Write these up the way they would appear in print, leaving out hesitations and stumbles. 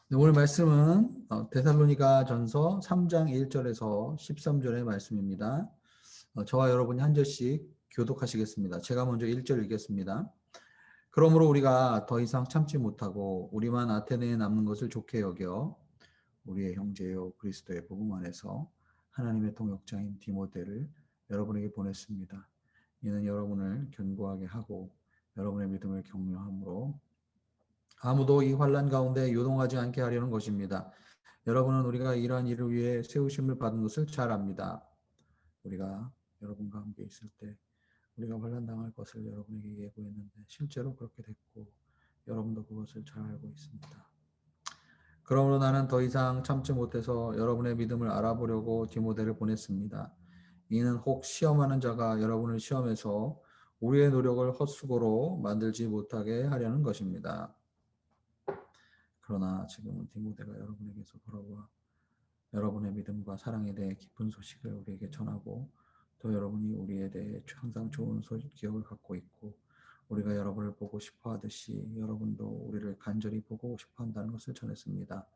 네, 오늘 말씀은 데살로니가 전서 3장 1절에서 13절의 말씀입니다. 저와 여러분이 한 절씩 교독하시겠습니다. 제가 먼저 1절 읽겠습니다. 그러므로 우리가 더 이상 참지 못하고 우리만 아테네에 남는 것을 좋게 여겨 우리의 형제요 그리스도의 복음 안에서 하나님의 통역자인 디모데를 여러분에게 보냈습니다. 이는 여러분을 견고하게 하고 여러분의 믿음을 격려함으로 아무도 이 환난 가운데 요동하지 않게 하려는 것입니다. 여러분은 우리가 이러한 일을 위해 세우심을 받은 것을 잘 압니다. 우리가 여러분과 함께 있을 때 우리가 환난 당할 것을 여러분에게 예고했는데 실제로 그렇게 됐고 여러분도 그것을 잘 알고 있습니다. 그러므로 나는 더 이상 참지 못해서 여러분의 믿음을 알아보려고 디모데를 보냈습니다. 이는 혹 시험하는 자가 여러분을 시험해서 우리의 노력을 헛수고로 만들지 못하게 하려는 것입니다. 그러나 지금은 디모데가 여러분에게서 돌아와 여러분의 믿음과 사랑에 대해 깊은 소식을 우리에게 전하고 또 여러분이 우리에 대해 항상 좋은 기억을 갖고 있고 우리가 여러분을 보고 싶어 하듯이 여러분도 우리를 간절히 보고 싶어 한다는 것을 전했습니다.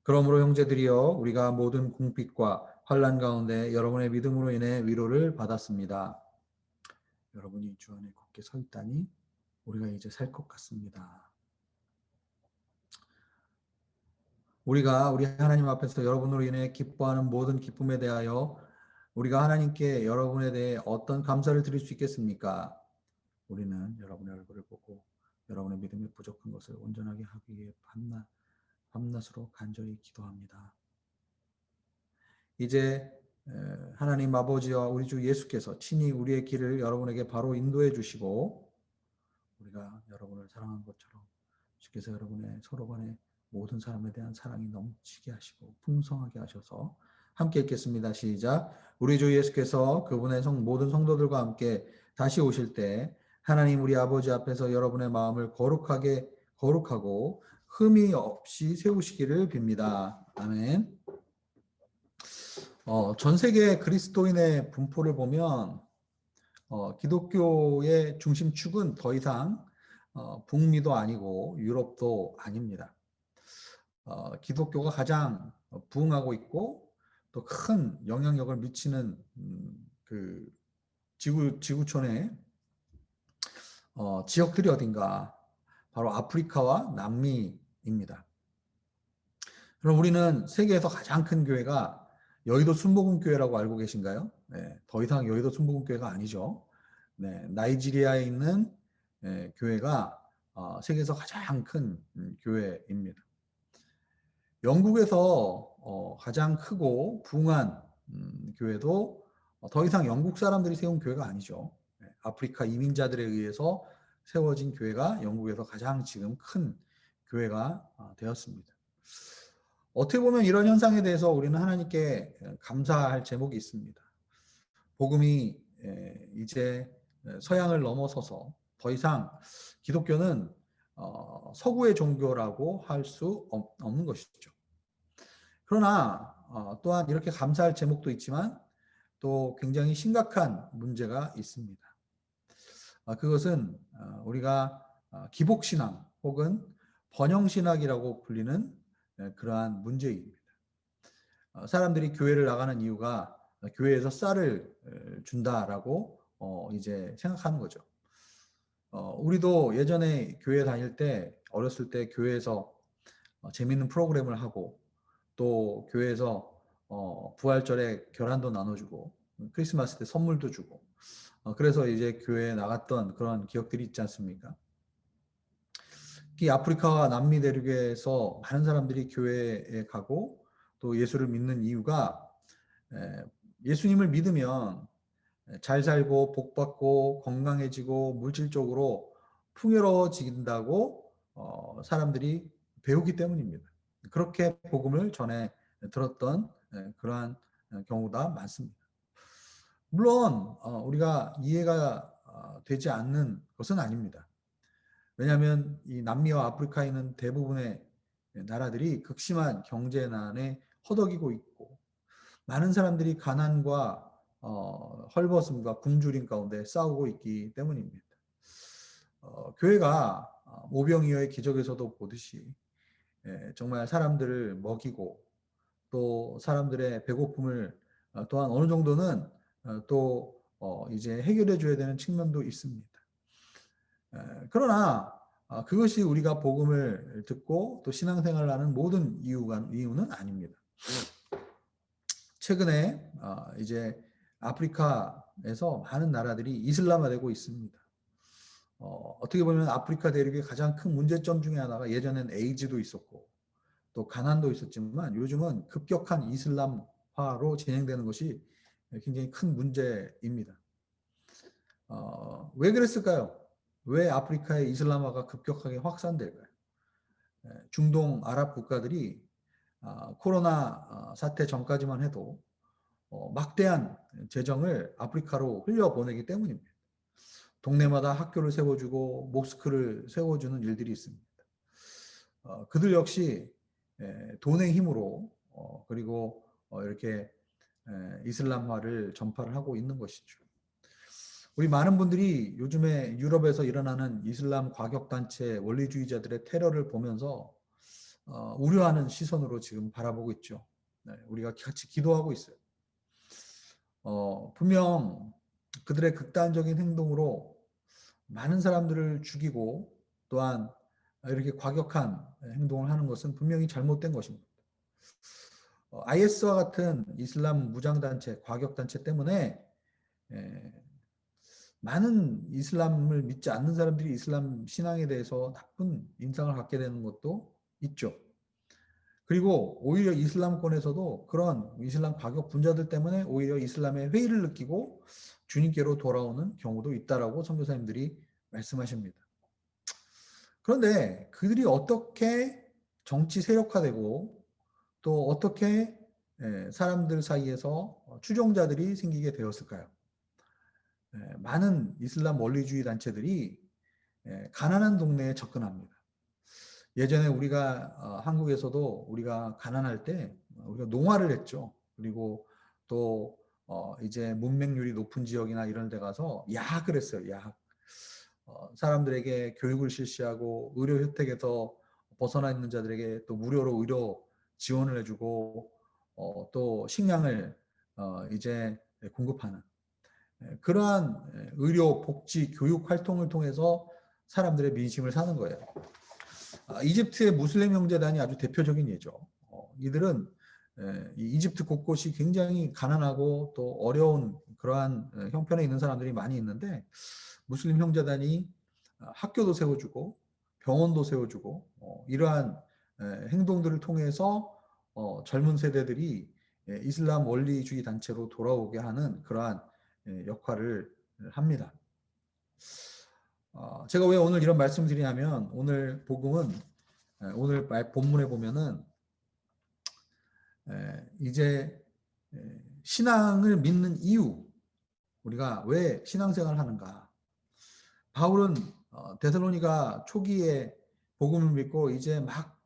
그러므로 형제들이여 우리가 모든 궁핍과 환난 가운데 여러분의 믿음으로 인해 위로를 받았습니다. 여러분이 주 안에 굳게 서 있다니 우리가 이제 살 것 같습니다. 우리가 우리 하나님 앞에서 여러분으로 인해 기뻐하는 모든 기쁨에 대하여 우리가 하나님께 여러분에 대해 어떤 감사를 드릴 수 있겠습니까? 우리는 여러분의 얼굴을 보고 여러분의 믿음이 부족한 것을 온전하게 하기 위해 밤낮으로 간절히 기도합니다. 이제 하나님 아버지와 우리 주 예수께서 친히 우리의 길을 여러분에게 바로 인도해 주시고 우리가 여러분을 사랑한 것처럼 주께서 여러분의 서로 간의 모든 사람에 대한 사랑이 넘치게 하시고 풍성하게 하셔서 함께 읽겠습니다. 시작. 우리 주 예수께서 그분의 모든 성도들과 함께 다시 오실 때 하나님 우리 아버지 앞에서 여러분의 마음을 거룩하고 흠이 없이 세우시기를 빕니다. 아멘. 전 세계 그리스도인의 분포를 보면 기독교의 중심축은 더 이상 북미도 아니고 유럽도 아닙니다. 기독교가 가장 부흥하고 있고 또 큰 영향력을 미치는 그 지구촌의 지역들이 어딘가 바로 아프리카와 남미입니다. 그럼 우리는 세계에서 가장 큰 교회가 여의도 순복음교회라고 알고 계신가요? 네, 더 이상 여의도 순복음교회가 아니죠. 네, 나이지리아에 있는 교회가 세계에서 가장 큰 교회입니다. 영국에서 가장 크고 부흥한 교회도 더 이상 영국 사람들이 세운 교회가 아니죠. 네, 아프리카 이민자들에 의해서 세워진 교회가 영국에서 가장 지금 큰 교회가 되었습니다. 어떻게 보면 이런 현상에 대해서 우리는 하나님께 감사할 제목이 있습니다. 복음이 이제 서양을 넘어서서 더 이상 기독교는 서구의 종교라고 할 수 없는 것이죠. 그러나 또한 이렇게 감사할 제목도 있지만 또 굉장히 심각한 문제가 있습니다. 그것은 우리가 기복신앙 혹은 번영신학이라고 불리는 그러한 문제입니다. 사람들이 교회를 나가는 이유가 교회에서 쌀을 준다라고 이제 생각하는 거죠. 우리도 예전에 교회 다닐 때 어렸을 때 교회에서 재밌는 프로그램을 하고 또 교회에서 부활절에 결한도 나눠주고 크리스마스 때 선물도 주고 그래서 이제 교회에 나갔던 그런 기억들이 있지 않습니까? 특히 아프리카와 남미 대륙에서 많은 사람들이 교회에 가고 또 예수를 믿는 이유가 예수님을 믿으면 잘 살고 복받고 건강해지고 물질적으로 풍요로워진다고 사람들이 배우기 때문입니다. 그렇게 복음을 전해 들었던 그러한 경우가 많습니다. 물론 우리가 이해가 되지 않는 것은 아닙니다. 왜냐하면 이 남미와 아프리카에 있는 대부분의 나라들이 극심한 경제난에 허덕이고 있고 많은 사람들이 가난과 헐벗음과 굶주림 가운데 싸우고 있기 때문입니다. 교회가 오병이어의 기적에서도 보듯이 정말 사람들을 먹이고 또 사람들의 배고픔을 또한 어느 정도는 또 이제 해결해 줘야 되는 측면도 있습니다. 그러나 그것이 우리가 복음을 듣고 또 신앙생활을 하는 모든 이유는 아닙니다. 최근에 이제 아프리카에서 많은 나라들이 이슬람화되고 있습니다. 어떻게 보면 아프리카 대륙의 가장 큰 문제점 중에 하나가 예전엔 에이즈도 있었고 또 가난도 있었지만 요즘은 급격한 이슬람화로 진행되는 것이 굉장히 큰 문제입니다. 왜 그랬을까요? 왜 아프리카의 이슬람화가 급격하게 확산될까요? 중동 아랍 국가들이 코로나 사태 전까지만 해도 막대한 재정을 아프리카로 흘려보내기 때문입니다. 동네마다 학교를 세워주고 모스크를 세워주는 일들이 있습니다. 그들 역시 돈의 힘으로 그리고 이렇게 이슬람화를 전파를 하고 있는 것이죠. 우리 많은 분들이 요즘에 유럽에서 일어나는 이슬람 과격단체 원리주의자들의 테러를 보면서 우려하는 시선으로 지금 바라보고 있죠. 우리가 같이 기도하고 있어요. 분명 그들의 극단적인 행동으로 많은 사람들을 죽이고 또한 이렇게 과격한 행동을 하는 것은 분명히 잘못된 것입니다. IS와 같은 이슬람 무장단체, 과격단체 때문에 많은 이슬람을 믿지 않는 사람들이 이슬람 신앙에 대해서 나쁜 인상을 갖게 되는 것도 있죠. 그리고 오히려 이슬람권에서도 그런 이슬람 과격 분자들 때문에 오히려 이슬람의 회의를 느끼고 주님께로 돌아오는 경우도 있다라고 선교사님들이 말씀하십니다. 그런데 그들이 어떻게 정치 세력화되고 또 어떻게 사람들 사이에서 추종자들이 생기게 되었을까요? 많은 이슬람 원리주의 단체들이 가난한 동네에 접근합니다. 예전에 우리가 한국에서도 우리가 가난할 때 우리가 농화를 했죠. 그리고 또 이제 문맹률이 높은 지역이나 이런 데 가서 야학을 했어요. 야학. 사람들에게 교육을 실시하고 의료 혜택에서 벗어나 있는 자들에게 또 무료로 의료 지원을 해주고 또 식량을 이제 공급하는 그러한 의료, 복지, 교육 활동을 통해서 사람들의 민심을 사는 거예요. 이집트의 무슬림 형제단이 아주 대표적인 예죠. 이들은 이집트 곳곳이 굉장히 가난하고 또 어려운 그러한 형편에 있는 사람들이 많이 있는데 무슬림 형제단이 학교도 세워주고 병원도 세워주고 이러한 행동들을 통해서 젊은 세대들이 이슬람 원리주의 단체로 돌아오게 하는 그러한 역할을 합니다. 제가 왜 오늘 이런 말씀을 드리냐면 오늘 복음은 오늘 본문에 보면은 이제 신앙을 믿는 이유, 우리가 왜 신앙생활을 하는가. 바울은 데살로니가 초기에 복음을 믿고 이제 막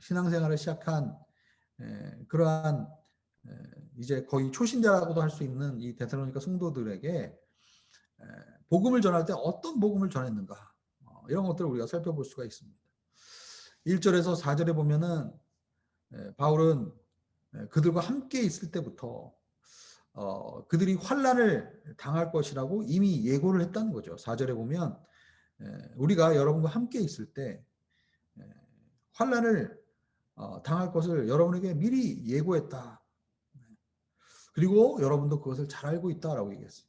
신앙생활을 시작한 그러한 이제 거의 초신자라고도 할 수 있는 이 데살로니가 성도들에게 복음을 전할 때 어떤 복음을 전했는가, 이런 것들을 우리가 살펴볼 수가 있습니다. 1절에서 4절에 보면은 바울은 그들과 함께 있을 때부터 그들이 환난을 당할 것이라고 이미 예고를 했다는 거죠. 4절에 보면 우리가 여러분과 함께 있을 때 환난을 당할 것을 여러분에게 미리 예고했다. 그리고 여러분도 그것을 잘 알고 있다라고 얘기했어요.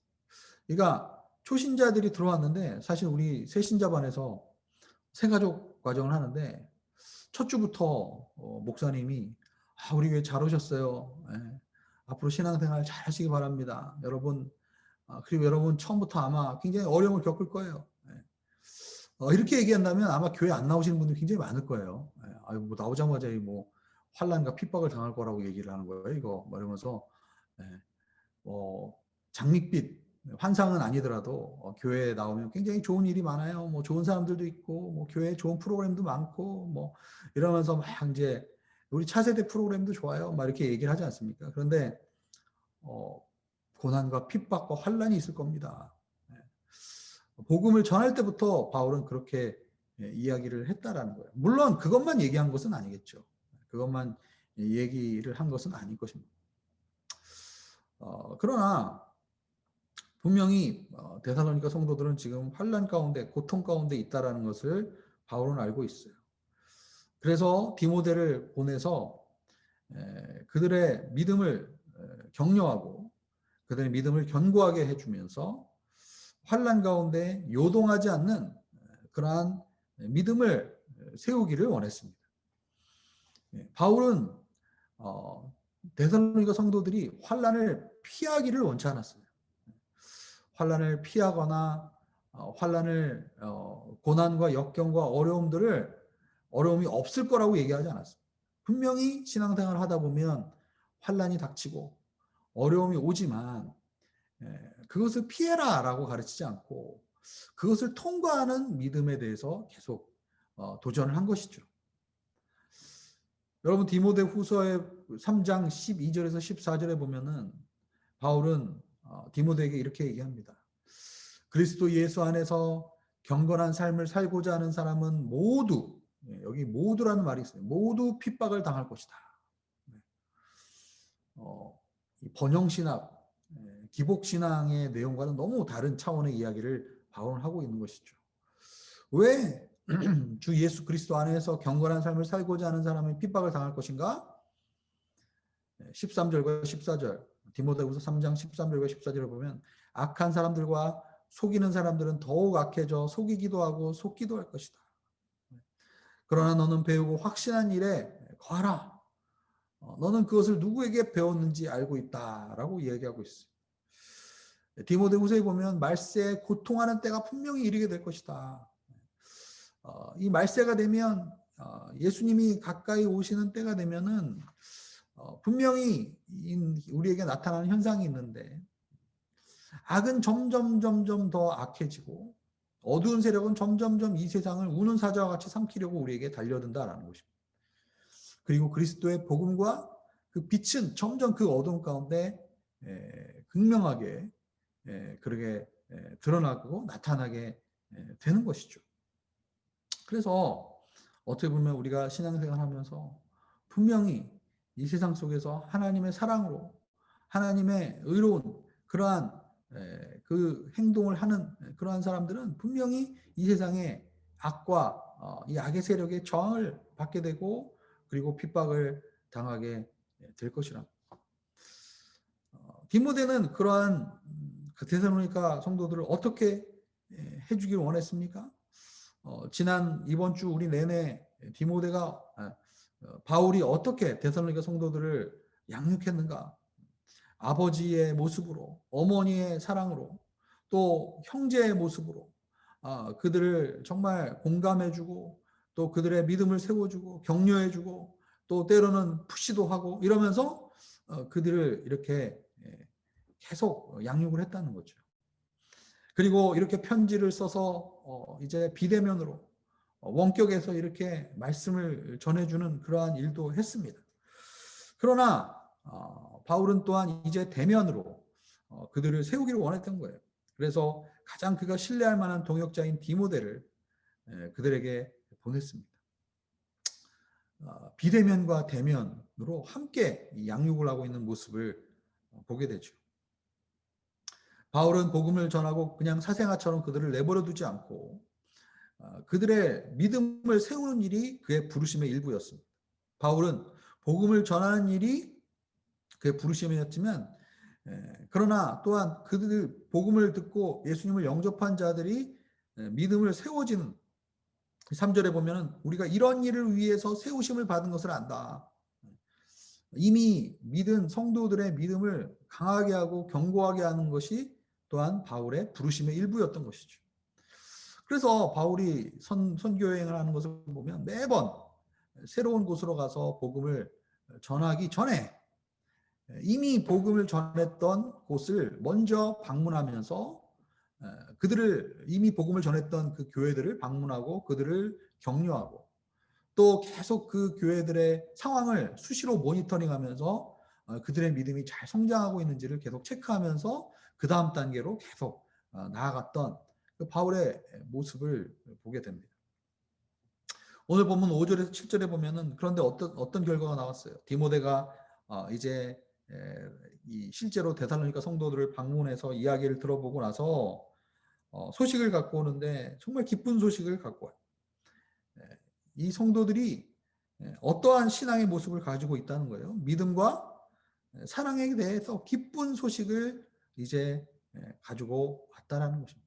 그러니까 초신자들이 들어왔는데 사실 우리 새신자반에서 새가족 과정을 하는데 첫 주부터 목사님이 우리 왜 잘 오셨어요. 앞으로 신앙생활 잘 하시기 바랍니다. 여러분 그리고 여러분 처음부터 아마 굉장히 어려움을 겪을 거예요. 이렇게 얘기한다면 아마 교회 안 나오시는 분들 굉장히 많을 거예요. 뭐 나오자마자 뭐 환난과 핍박을 당할 거라고 얘기를 하는 거예요. 이거 이러면서 장밋빛 환상은 아니더라도 교회에 나오면 굉장히 좋은 일이 많아요. 뭐 좋은 사람들도 있고 뭐 교회에 좋은 프로그램도 많고 뭐 이러면서 막 이제 우리 차세대 프로그램도 좋아요. 막 이렇게 얘기를 하지 않습니까? 그런데 고난과 핍박과 환난이 있을 겁니다. 복음을 전할 때부터 바울은 그렇게 이야기를 했다라는 거예요. 물론 그것만 얘기한 것은 아니겠죠. 그것만 얘기를 한 것은 아닐 것입니다. 그러나 분명히 데살로니가 성도들은 지금 환난 가운데, 고통 가운데 있다라는 것을 바울은 알고 있어요. 그래서 디모데를 보내서 그들의 믿음을 격려하고 그들의 믿음을 견고하게 해주면서 환난 가운데 요동하지 않는 그러한 믿음을 세우기를 원했습니다. 바울은 데살로니가 성도들이 환난을 피하기를 원치 않았어요. 환난을 피하거나 환난을 고난과 역경과 어려움이 없을 거라고 얘기하지 않았어요. 분명히 신앙생활을 하다 보면 환난이 닥치고 어려움이 오지만 그것을 피해라라고 가르치지 않고 그것을 통과하는 믿음에 대해서 계속 도전을 한 것이죠. 여러분 디모데후서의 3장 12절에서 14절에 보면은 바울은 디모데에게 이렇게 얘기합니다. 그리스도 예수 안에서 경건한 삶을 살고자 하는 사람은 모두, 여기 모두라는 말이 있어요. 모두 핍박을 당할 것이다. 번영신학, 기복신앙의 내용과는 너무 다른 차원의 이야기를 바울은 하고 있는 것이죠. 왜 주 예수 그리스도 안에서 경건한 삶을 살고자 하는 사람이 핍박을 당할 것인가? 13절과 14절 디모데후서 3장 13절과 14절을 보면 악한 사람들과 속이는 사람들은 더욱 악해져 속이기도 하고 속기도 할 것이다. 그러나 너는 배우고 확신한 일에 거하라. 너는 그것을 누구에게 배웠는지 알고 있다라고 이야기하고 있어요. 디모데후서에 보면 말세에 고통하는 때가 분명히 이르게 될 것이다. 이 말세가 되면 예수님이 가까이 오시는 때가 되면은 분명히 우리에게 나타나는 현상이 있는데 악은 점점 더 악해지고 어두운 세력은 점점 이 세상을 우는 사자와 같이 삼키려고 우리에게 달려든다라는 것입니다. 그리고 그리스도의 복음과 그 빛은 점점 그 어두운 가운데 극명하게 그렇게 드러나고 나타나게 되는 것이죠. 그래서 어떻게 보면 우리가 신앙생활 하면서 분명히 이 세상 속에서 하나님의 사랑으로 하나님의 의로운 그러한 그 행동을 하는 그러한 사람들은 분명히 이 세상의 악과 이 악의 세력에 저항을 받게 되고 그리고 핍박을 당하게 될 것이라. 디모데는 그러한 그 데살로니가 성도들을 어떻게 해주길 원했습니까? 이번 주 우리 내내 디모데가 바울이 어떻게 데살로니가 성도들을 양육했는가? 아버지의 모습으로, 어머니의 사랑으로, 또 형제의 모습으로 그들을 정말 공감해주고 또 그들의 믿음을 세워주고 격려해주고 또 때로는 푸시도 하고 이러면서 그들을 이렇게 계속 양육을 했다는 거죠. 그리고 이렇게 편지를 써서 이제 비대면으로 원격에서 이렇게 말씀을 전해주는 그러한 일도 했습니다. 그러나 바울은 또한 이제 대면으로 그들을 세우기를 원했던 거예요. 그래서 가장 그가 신뢰할 만한 동역자인 디모데를 그들에게 보냈습니다. 비대면과 대면으로 함께 양육을 하고 있는 모습을 보게 되죠. 바울은 복음을 전하고 그냥 사생아처럼 그들을 내버려 두지 않고 그들의 믿음을 세우는 일이 그의 부르심의 일부였습니다. 바울은 복음을 전하는 일이 그의 부르심이었지만 그러나 또한 그들 복음을 듣고 예수님을 영접한 자들이 믿음을 세워지는 3절에 보면은 우리가 이런 일을 위해서 세우심을 받은 것을 안다. 이미 믿은 성도들의 믿음을 강하게 하고 견고하게 하는 것이 또한 바울의 부르심의 일부였던 것이죠. 그래서 바울이 선교 여행을 하는 것을 보면 매번 새로운 곳으로 가서 복음을 전하기 전에 이미 복음을 전했던 곳을 먼저 방문하면서 그들을 이미 복음을 전했던 그 교회들을 방문하고 그들을 격려하고 또 계속 그 교회들의 상황을 수시로 모니터링하면서 그들의 믿음이 잘 성장하고 있는지를 계속 체크하면서 그 다음 단계로 계속 나아갔던 그 바울의 모습을 보게 됩니다. 오늘 본문 5절에서 7절에 보면은 그런데 어떤 결과가 나왔어요. 디모데가 이제 이 실제로 데살로니가 성도들을 방문해서 이야기를 들어보고 나서 소식을 갖고 오는데 정말 기쁜 소식을 갖고 와요. 이 성도들이 어떠한 신앙의 모습을 가지고 있다는 거예요. 믿음과 사랑에 대해서 기쁜 소식을 이제 가지고 왔다라는 것입니다.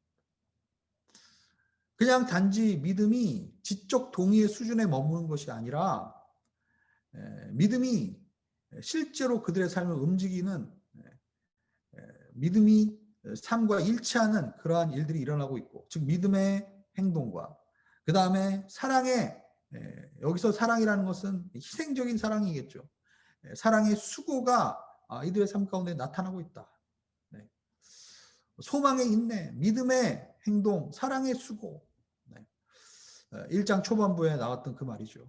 그냥 단지 믿음이 지적 동의의 수준에 머무는 것이 아니라 믿음이 실제로 그들의 삶을 움직이는 믿음이 삶과 일치하는 그러한 일들이 일어나고 있고, 즉 믿음의 행동과 그 다음에 사랑의, 여기서 사랑이라는 것은 희생적인 사랑이겠죠. 사랑의 수고가 이들의 삶 가운데 나타나고 있다. 소망의 인내, 믿음의 행동, 사랑의 수고. 1장 초반부에 나왔던 그 말이죠.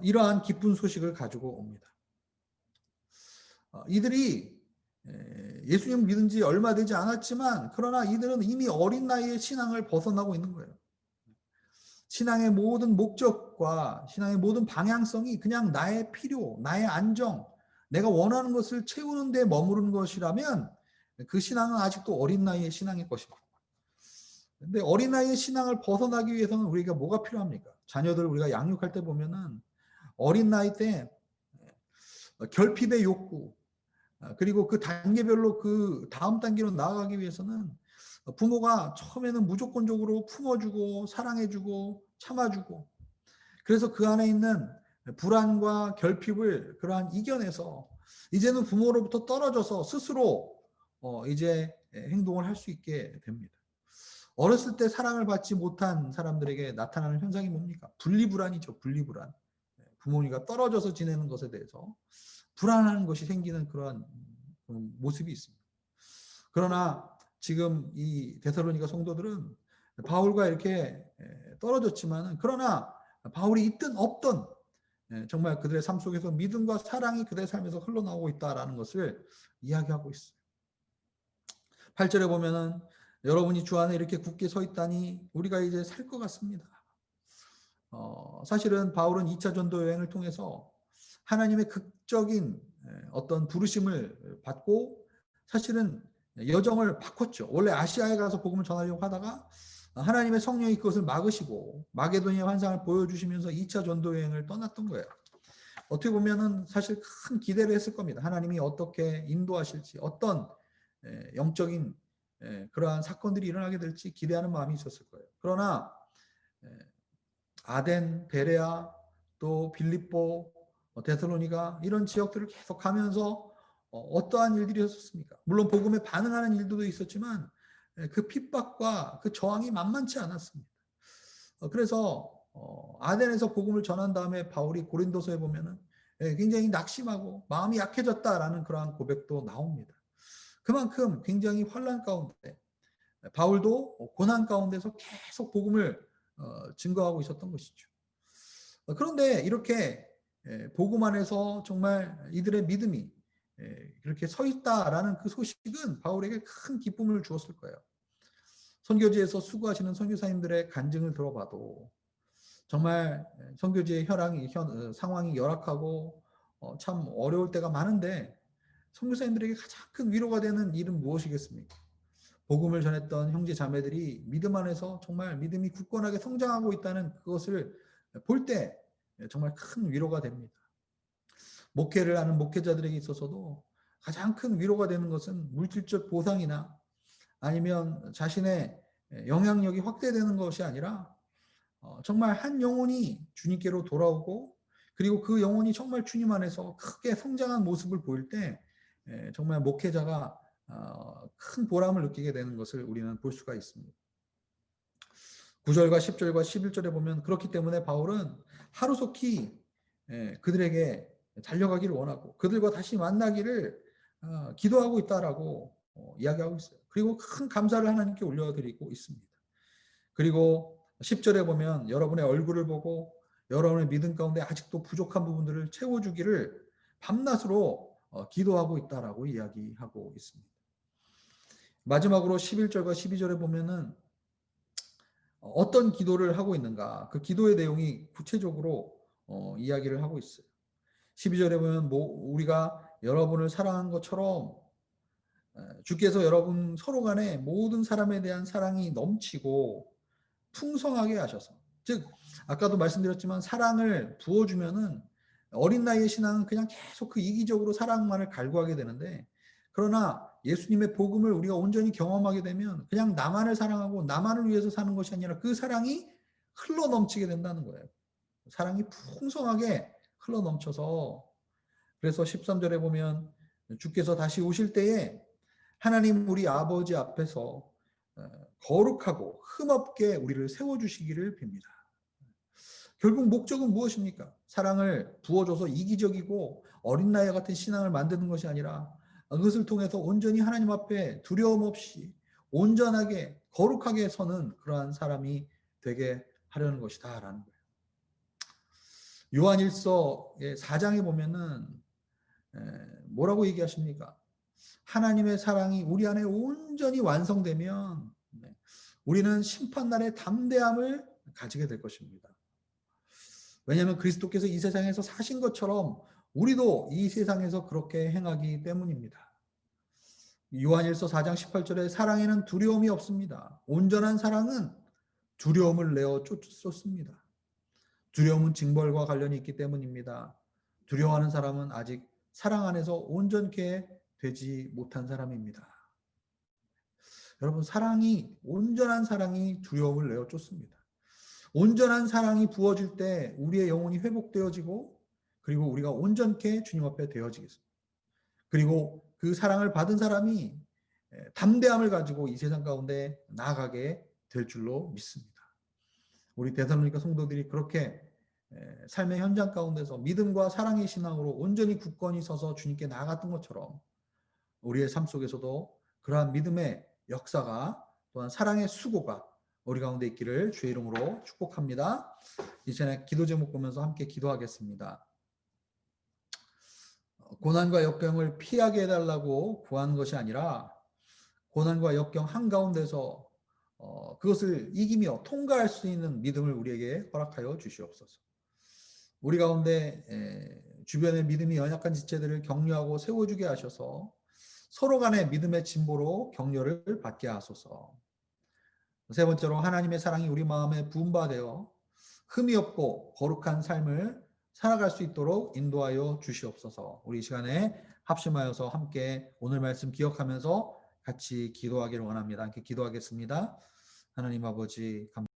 이러한 기쁜 소식을 가지고 옵니다. 이들이 예수님 믿은 지 얼마 되지 않았지만 그러나 이들은 이미 어린 나이에 신앙을 벗어나고 있는 거예요. 신앙의 모든 목적과 신앙의 모든 방향성이 그냥 나의 필요, 나의 안정, 내가 원하는 것을 채우는 데 머무른 것이라면 그 신앙은 아직도 어린 나이의 신앙일 것입니다. 근데 어린 나이의 신앙을 벗어나기 위해서는 우리가 뭐가 필요합니까? 자녀들 우리가 양육할 때 보면은 어린 나이 때 결핍의 욕구, 그리고 그 단계별로 그 다음 단계로 나아가기 위해서는 부모가 처음에는 무조건적으로 품어주고 사랑해주고 참아주고, 그래서 그 안에 있는 불안과 결핍을 그러한 이겨내서 이제는 부모로부터 떨어져서 스스로 이제 행동을 할 수 있게 됩니다. 어렸을 때 사랑을 받지 못한 사람들에게 나타나는 현상이 뭡니까? 분리불안이죠. 분리불안. 부모님과 떨어져서 지내는 것에 대해서 불안한 것이 생기는 그러한 모습이 있습니다. 그러나 지금 이 데살로니가 성도들은 바울과 이렇게 떨어졌지만 그러나 바울이 있든 없든 정말 그들의 삶 속에서 믿음과 사랑이 그들의 삶에서 흘러나오고 있다는 것을 이야기하고 있어요. 8절에 보면은 여러분이 주 안에 이렇게 굳게 서 있다니 우리가 이제 살 것 같습니다. 사실은 바울은 2차 전도 여행을 통해서 하나님의 극적인 어떤 부르심을 받고 사실은 여정을 바꿨죠. 원래 아시아에 가서 복음을 전하려고 하다가 하나님의 성령이 그것을 막으시고 마게도니아 환상을 보여주시면서 2차 전도 여행을 떠났던 거예요. 어떻게 보면은 사실 큰 기대를 했을 겁니다. 하나님이 어떻게 인도하실지, 어떤 영적인 그러한 사건들이 일어나게 될지 기대하는 마음이 있었을 거예요. 그러나 아덴, 베레아, 또 빌립보, 데살로니가 이런 지역들을 계속 가면서 어떠한 일들이 있었습니까? 물론 복음에 반응하는 일들도 있었지만 그 핍박과 그 저항이 만만치 않았습니다. 그래서 아덴에서 복음을 전한 다음에 바울이 고린도서에 보면은 굉장히 낙심하고 마음이 약해졌다라는 그러한 고백도 나옵니다. 그만큼 굉장히 환난 가운데 바울도 고난 가운데서 계속 복음을 증거하고 있었던 것이죠. 그런데 이렇게 복음 안에서 정말 이들의 믿음이 이렇게 서 있다라는 그 소식은 바울에게 큰 기쁨을 주었을 거예요. 선교지에서 수고하시는 선교사님들의 간증을 들어봐도 정말 선교지의 상황이 열악하고 참 어려울 때가 많은데 선교사님들에게 가장 큰 위로가 되는 일은 무엇이겠습니까? 복음을 전했던 형제 자매들이 믿음 안에서 정말 믿음이 굳건하게 성장하고 있다는 그것을 볼 때 정말 큰 위로가 됩니다. 목회를 하는 목회자들에게 있어서도 가장 큰 위로가 되는 것은 물질적 보상이나 아니면 자신의 영향력이 확대되는 것이 아니라 정말 한 영혼이 주님께로 돌아오고 그리고 그 영혼이 정말 주님 안에서 크게 성장한 모습을 보일 때 정말 목회자가 큰 보람을 느끼게 되는 것을 우리는 볼 수가 있습니다. 9절과 10절과 11절에 보면 그렇기 때문에 바울은 하루속히 그들에게 달려가기를 원하고 그들과 다시 만나기를 기도하고 있다라고 이야기하고 있어요. 그리고 큰 감사를 하나님께 올려드리고 있습니다. 그리고 10절에 보면 여러분의 얼굴을 보고 여러분의 믿음 가운데 아직도 부족한 부분들을 채워주기를 밤낮으로 기도하고 있다라고 이야기하고 있습니다. 마지막으로 11절과 12절에 보면은 어떤 기도를 하고 있는가? 그 기도의 내용이 구체적으로 이야기를 하고 있어요. 12절에 보면 우리가 여러분을 사랑한 것처럼 주께서 여러분 서로 간에 모든 사람에 대한 사랑이 넘치고 풍성하게 하셔서, 즉 아까도 말씀드렸지만 사랑을 부어주면은 어린 나이의 신앙은 그냥 계속 그 이기적으로 사랑만을 갈구하게 되는데, 그러나 예수님의 복음을 우리가 온전히 경험하게 되면 그냥 나만을 사랑하고 나만을 위해서 사는 것이 아니라 그 사랑이 흘러 넘치게 된다는 거예요. 사랑이 풍성하게 흘러 넘쳐서, 그래서 13절에 보면 주께서 다시 오실 때에 하나님 우리 아버지 앞에서 거룩하고 흠없게 우리를 세워주시기를 빕니다. 결국 목적은 무엇입니까? 사랑을 부어줘서 이기적이고 어린 나이와 같은 신앙을 만드는 것이 아니라 그것을 통해서 온전히 하나님 앞에 두려움 없이 온전하게 거룩하게 서는 그러한 사람이 되게 하려는 것이다 라는 거예요. 요한일서 4장에 보면은 뭐라고 얘기하십니까? 하나님의 사랑이 우리 안에 온전히 완성되면 우리는 심판날의 담대함을 가지게 될 것입니다. 왜냐하면 그리스도께서 이 세상에서 사신 것처럼 우리도 이 세상에서 그렇게 행하기 때문입니다. 요한일서 4장 18절에 사랑에는 두려움이 없습니다. 온전한 사랑은 두려움을 내어 쫓습니다. 두려움은 징벌과 관련이 있기 때문입니다. 두려워하는 사람은 아직 사랑 안에서 온전케 되지 못한 사람입니다. 여러분, 온전한 사랑이 두려움을 내어 쫓습니다. 온전한 사랑이 부어질 때 우리의 영혼이 회복되어지고, 그리고 우리가 온전케 주님 앞에 되어지겠습니다. 그리고 그 사랑을 받은 사람이 담대함을 가지고 이 세상 가운데 나아가게 될 줄로 믿습니다. 우리 데살로니가 성도들이 그렇게 삶의 현장 가운데서 믿음과 사랑의 신앙으로 온전히 굳건히 서서 주님께 나아갔던 것처럼 우리의 삶 속에서도 그러한 믿음의 역사가, 또한 사랑의 수고가 우리 가운데 있기를 주의 이름으로 축복합니다. 이전에 기도 제목 보면서 함께 기도하겠습니다. 고난과 역경을 피하게 해달라고 구하는 것이 아니라 고난과 역경 한가운데서 그것을 이기며 통과할 수 있는 믿음을 우리에게 허락하여 주시옵소서. 우리 가운데 주변의 믿음이 연약한 지체들을 격려하고 세워주게 하셔서 서로 간의 믿음의 진보로 격려를 받게 하소서. 세 번째로 하나님의 사랑이 우리 마음에 부음바되어 흠이 없고 거룩한 삶을 살아갈 수 있도록 인도하여 주시옵소서. 우리 이 시간에 합심하여서 함께 오늘 말씀 기억하면서 같이 기도하기를 원합니다. 함께 기도하겠습니다. 하나님 아버지 감사합니다.